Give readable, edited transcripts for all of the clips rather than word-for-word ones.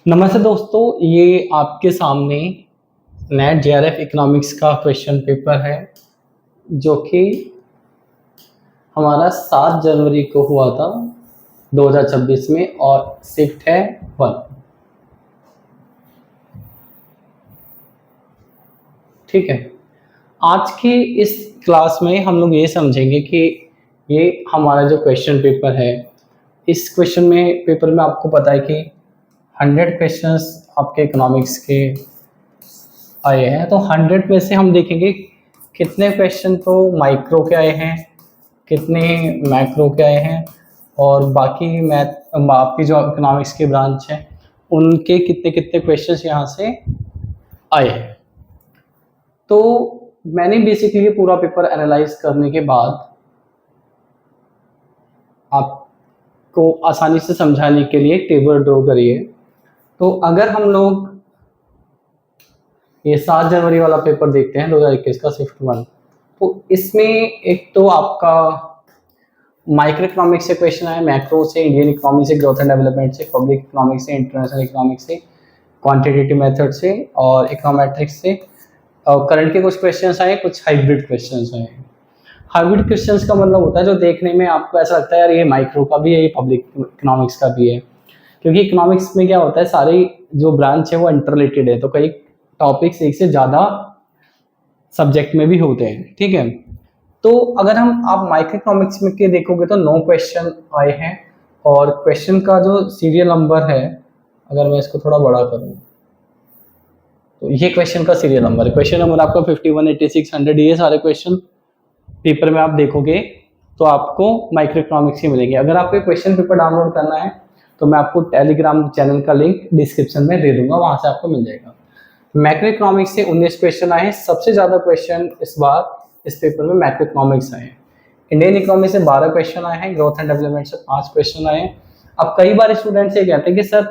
नमस्ते दोस्तों, ये आपके सामने नेट जेआरएफ इकोनॉमिक्स का क्वेश्चन पेपर है जो कि हमारा 7 जनवरी को हुआ था 2026 में और शिफ्ट है 1। ठीक है, आज की इस क्लास में हम लोग ये समझेंगे कि ये हमारा जो क्वेश्चन पेपर है, इस क्वेश्चन में पेपर में आपको पता है कि 100 क्वेश्चंस आपके इकोनॉमिक्स के आए हैं। तो 100 में से हम देखेंगे कितने क्वेश्चन तो माइक्रो के आए हैं, कितने मैक्रो के आए हैं, और बाकी मैथ आपकी जो इकोनॉमिक्स की ब्रांच है उनके कितने कितने क्वेश्चंस यहाँ से आए हैं। तो मैंने बेसिकली पूरा पेपर एनालाइज करने के बाद आपको आसानी से समझाने के लिए टेबल ड्रॉ करिए। तो अगर हम लोग ये 7 जनवरी वाला पेपर देखते हैं 2021 का शिफ्ट 1, तो इसमें एक तो आपका माइक्रो इकोनॉमिक्स से क्वेश्चन आया, मैक्रो से, इंडियन इकोनॉमी से, ग्रोथ एंड डेवलपमेंट से, पब्लिक इकोनॉमिक्स से, इंटरनेशनल इकोनॉमिक्स से, क्वांटिटेटिव मेथड से और इकोनॉमेट्रिक्स से। और करंट के कुछ क्वेश्चंस आए, कुछ हाइब्रिड क्वेश्चंस आए। हाइब्रिड क्वेश्चंस का मतलब होता है जो देखने में आपको ऐसा लगता है यार ये माइक्रो का भी है, ये पब्लिक इकोनॉमिक्स का भी है, क्योंकि इकोनॉमिक्स में क्या होता है सारी जो ब्रांच है वो इंटर रिलेटेड है, तो कई टॉपिक्स एक से ज़्यादा सब्जेक्ट में भी होते हैं। ठीक है, तो अगर आप माइक्रो इकोनॉमिक्स में के देखोगे तो 9 क्वेश्चन आए हैं और क्वेश्चन का जो सीरियल नंबर है, अगर मैं इसको थोड़ा बड़ा करूँ तो ये क्वेश्चन का सीरियल नंबर है। क्वेश्चन नंबर आपका 51, 86, 100, ये सारे क्वेश्चन पेपर में आप देखोगे तो आपको माइक्रो इकोनॉमिक्स ही मिलेंगे। अगर आपको क्वेश्चन पेपर डाउनलोड करना है तो मैं आपको टेलीग्राम चैनल का लिंक डिस्क्रिप्शन में दे दूंगा, वहां से आपको मिल जाएगा। मैक्रो इकोनॉमिक्स से 19 क्वेश्चन आए हैं, सबसे ज़्यादा क्वेश्चन इस बार इस पेपर में मैक्रो इकोनॉमिक्स आए हैं। इंडियन इकोनॉमी से 12 क्वेश्चन आए हैं, ग्रोथ एंड डेवलपमेंट से 5 क्वेश्चन आए हैं। अब कई बार स्टूडेंट्स ये कहते हैं कि सर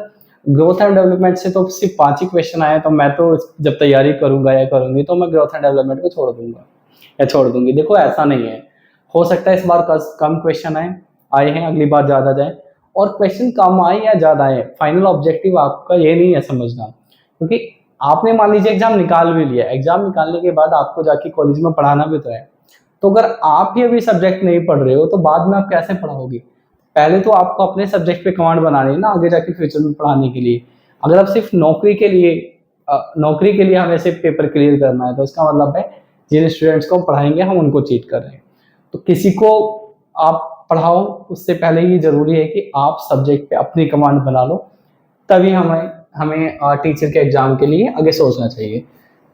ग्रोथ एंड डेवलपमेंट से तो सिर्फ 5 ही क्वेश्चन आए, तो मैं तो जब तैयारी करूंगा या करूंगी तो मैं ग्रोथ एंड डेवलपमेंट को छोड़ दूंगा या छोड़ दूंगी। देखो ऐसा नहीं है, हो सकता है इस बार कम क्वेश्चन आए हैं, अगली बार ज़्यादा जाए, और क्वेश्चन कम आए या ज़्यादा आए, फाइनल ऑब्जेक्टिव आपका ये नहीं है समझना। क्योंकि आपने मान लीजिए एग्जाम निकाल भी लिया, एग्जाम निकालने के बाद आपको जाके कॉलेज में पढ़ाना भी तो है, तो अगर आप ही अभी सब्जेक्ट नहीं पढ़ रहे हो तो बाद में आप कैसे पढ़ाओगे? पहले तो आपको अपने सब्जेक्ट पे कमांड बनानी है ना, आगे जाके फ्यूचर में पढ़ाने के लिए। अगर आप सिर्फ नौकरी के लिए हमें सिर्फ पेपर क्लियर करना है तो उसका मतलब है जिन स्टूडेंट्स को हम पढ़ाएंगे हम उनको चीट कर रहे हैं। तो किसी को आप पढ़ाओ उससे पहले ये जरूरी है कि आप सब्जेक्ट पे अपनी कमांड बना लो, तभी हमें टीचर के एग्जाम के लिए आगे सोचना चाहिए।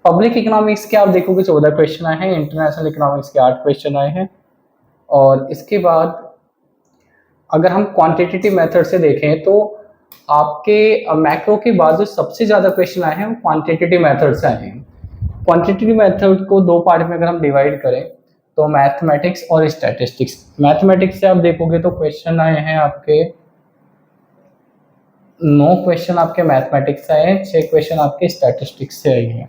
पब्लिक इकोनॉमिक्स के आप देखोगे 14 क्वेश्चन आए हैं, इंटरनेशनल इकोनॉमिक्स के 8 क्वेश्चन आए हैं, और इसके बाद अगर हम क्वांटिटेटिव मेथड से देखें तो आपके मैक्रो के बाद जो सबसे ज़्यादा क्वेश्चन आए हैं वो क्वांटिटेटिव मेथड से आए हैं। क्वांटिटेटिव मेथड को 2 पार्ट में अगर हम डिवाइड करें तो मैथमेटिक्स और स्टैटिस्टिक्स। मैथमेटिक्स से आप देखोगे तो क्वेश्चन आए हैं आपके 9 क्वेश्चन आपके मैथमेटिक्स से आए हैं, 6 क्वेश्चन आपके स्टैटिस्टिक्स से आए हैं।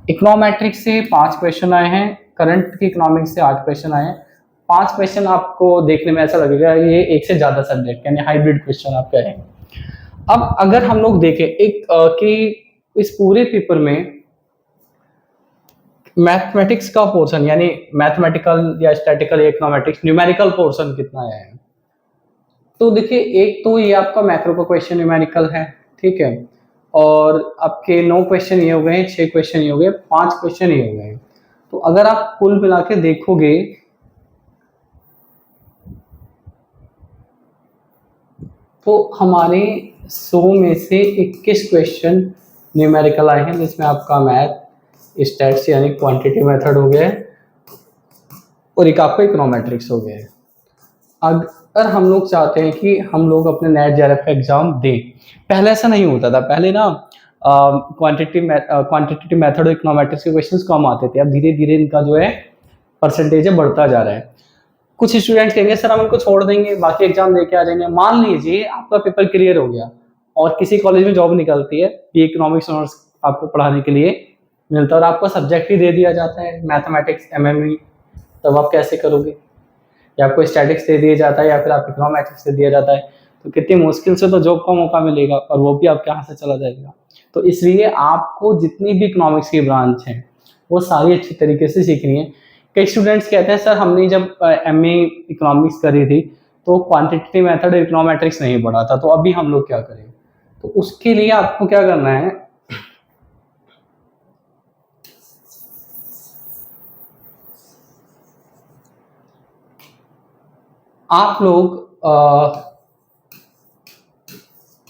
इकोनॉमेट्रिक्स से 5 क्वेश्चन आए हैं, करंट की इकोनॉमिक्स से 8 क्वेश्चन आए हैं। 5 क्वेश्चन आपको देखने में ऐसा लगेगा ये एक से ज़्यादा सब्जेक्ट यानी हाइब्रिड क्वेश्चन आपके आएंगे। अब अगर हम लोग देखें कि इस पूरे पेपर में मैथमेटिक्स का पोर्शन यानी मैथमेटिकल या स्टैटिकल या इकोनॉमेट्रिक्स न्यूमेरिकल पोर्शन कितना है, तो देखिए एक तो ये आपका मैक्रो का क्वेश्चन न्यूमेरिकल है, ठीक है, और आपके 9 क्वेश्चन ये हो गए, 6 क्वेश्चन ये हो गए, 5 क्वेश्चन ये हो गए। तो अगर आप कुल मिला के देखोगे तो हमारे 100 में से 21 क्वेश्चन न्यूमेरिकल आए हैं, जिसमें आपका मैथ, स्टैट्स यानी क्वांटिटेटिव मेथड हो गया और एक आपका इकोनॉमेट्रिक्स हो गया है। अगर हम लोग चाहते हैं कि हम लोग अपने नेट जेआरएफ का एग्जाम दें, पहले ऐसा नहीं होता था, पहले ना क्वांटिटेटिव मेथड और इकोनॉमेट्रिक्स के क्वेश्चंस कम आते थे। अब धीरे धीरे इनका जो है परसेंटेज है बढ़ता जा रहा है। कुछ स्टूडेंट्स कहेंगे सर हम इनको छोड़ देंगे, बाकी एग्जाम दे के आ जाएंगे। मान लीजिए आपका पेपर क्लियर हो गया और किसी कॉलेज में जॉब निकलती है, ये इकोनॉमिक्स ऑनर्स आपको पढ़ाने के लिए मिलता है और आपको सब्जेक्ट ही दे दिया जाता है मैथमेटिक्स एमएमई, तब आप कैसे करोगे? या आपको स्टैटिक्स दे दिया जाता है या फिर आप इकोनॉमेट्रिक्स दे दिया जाता है, तो कितनी मुश्किल से तो जॉब का मौका मिलेगा और वो भी आपके हाथ से चला जाएगा। तो इसलिए आपको जितनी भी इकोनॉमिक्स की ब्रांच है वो सारी अच्छी तरीके से सीखनी है। कई स्टूडेंट्स कहते हैं सर हमने जब एमए इकोनॉमिक्स करी थी तो क्वांटिटेटिव मेथड इकोनोमेट्रिक्स नहीं पढ़ा था, तो अभी हम लोग क्या करें? तो उसके लिए आपको क्या करना है, आप लोग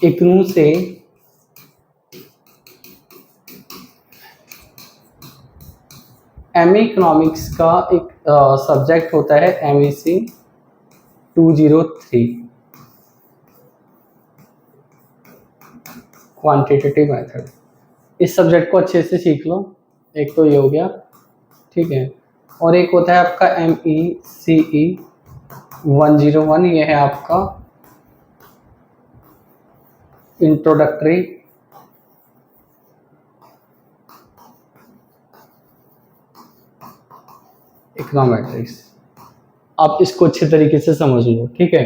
इग्नू से एमए इकोनॉमिक्स का एक सब्जेक्ट होता है एमएसी 203 क्वांटिटेटिव मेथड। इस सब्जेक्ट को अच्छे से सीख लो। एक तो ये हो गया, ठीक है। और एक होता है आपका MECE 101, ये है आपका इंट्रोडक्टरी इकोनोमेट्रिक्स। आप इसको अच्छे तरीके से समझ लो, ठीक है।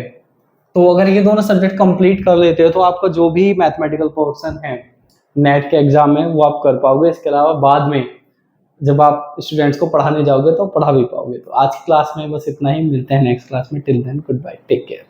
तो अगर ये दोनों सब्जेक्ट कंप्लीट कर लेते हो तो आपका जो भी मैथमेटिकल पोर्शन है नेट के एग्जाम में वो आप कर पाओगे। इसके अलावा बाद में जब आप स्टूडेंट्स को पढ़ाने जाओगे तो पढ़ा भी पाओगे। तो आज की क्लास में बस इतना ही, मिलते हैं नेक्स्ट क्लास में। Till then good bye, take care.